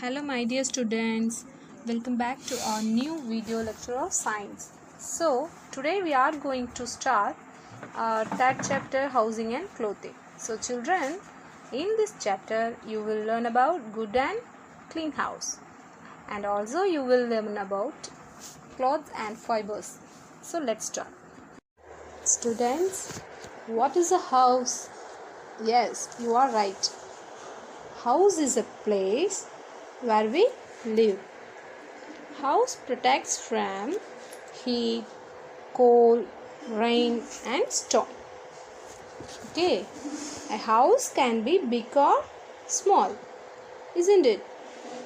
Hello my dear students, welcome back to our new video lecture of science. So today we are going to start our third chapter, housing and clothing. So children, in this chapter you will learn about good and clean house, and also you will learn about clothes and fibers. So let's start. Students, what is a house? Yes, you are right. House is a place where we live. House protects from heat, cold, rain and storm. Okay, a house can be big or small, isn't it?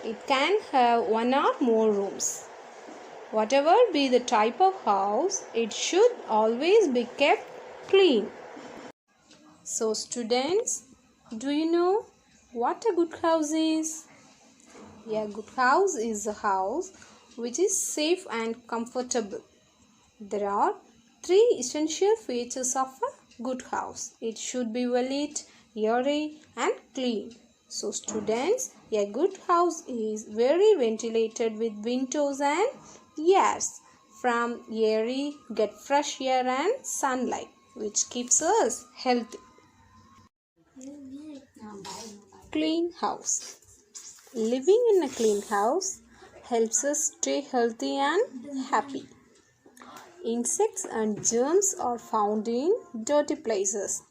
It can have one or more rooms. Whatever be the type of house, it should always be kept clean. So students, do you know what a good house is? A good house is a house which is safe and comfortable. There are three essential features of a good house. It should be well lit, airy and clean. So students, a good house is very ventilated with windows and airs. From airy get fresh air and sunlight, which keeps us healthy. Clean house. Living in a clean house helps us stay healthy and happy. Insects and germs are found in dirty places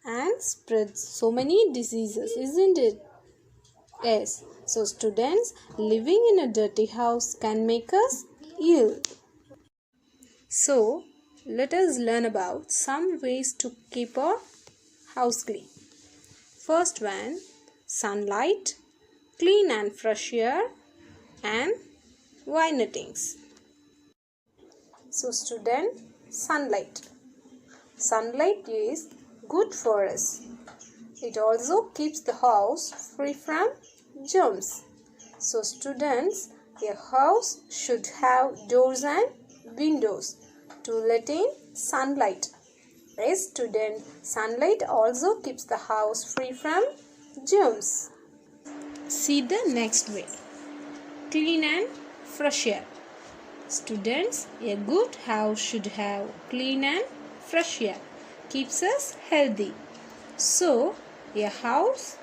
and spread so many diseases, isn't it? Yes. So students, living in a dirty house can make us ill. So let us learn about some ways to keep our house clean. First one, sunlight, clean and fresh air and wire nettings. So student, sunlight. Sunlight is good for us. It also keeps the house free from germs. So students, a house should have doors and windows to let in sunlight. As student, sunlight also keeps the house free from germs. See the next way. Clean and fresh air. Students, a good house should have clean and fresh air. Keeps us healthy. So, a house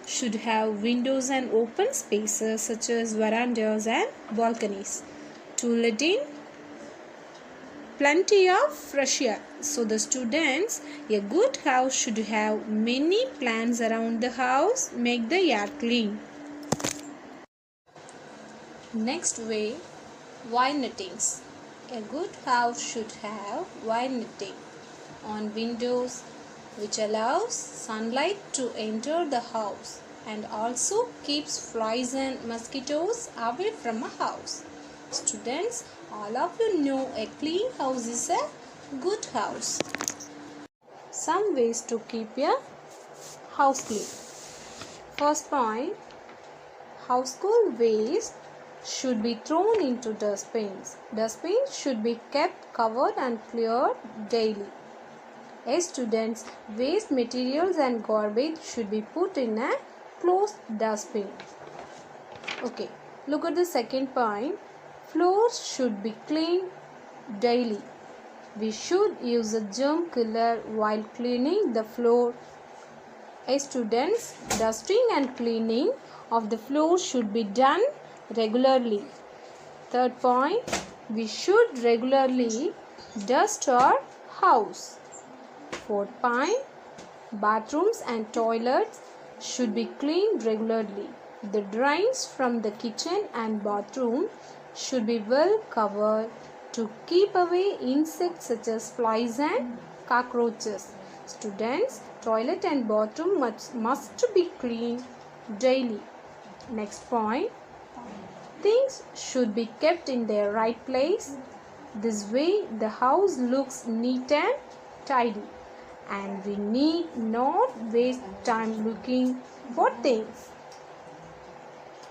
should have windows and open spaces such as verandas and balconies to let in plenty of fresh air. So the students, a good house should have many plants around the house, make the air clean. Next way, wire nettings. A good house should have wire netting on windows which allows sunlight to enter the house and also keeps flies and mosquitoes away from a house. Students, all of you know a clean house is a good house. Some ways to keep a house clean. First point, household waste should be thrown into dustbins. Dustbins should be kept covered and cleared daily. As students, waste materials and garbage should be put in a closed dustbin. Okay, look at the second point. Floors should be cleaned daily. We should use a germ killer while cleaning the floor. As students, dusting and cleaning of the floor should be done regularly. Third point, we should regularly dust our house. Fourth point, bathrooms and toilets should be cleaned regularly. The drains from the kitchen and bathroom should be well covered to keep away insects such as flies and cockroaches. Students, toilet and bathroom must be cleaned daily. Next point, things should be kept in their right place. This way the house looks neat and tidy, and we need not waste time looking for things.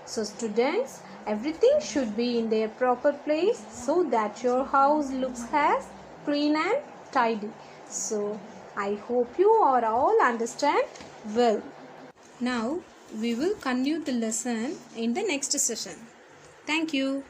So students, everything should be in their proper place so that your house looks as clean and tidy. So I hope you all understand well. Now we will continue the lesson in the next session. Thank you.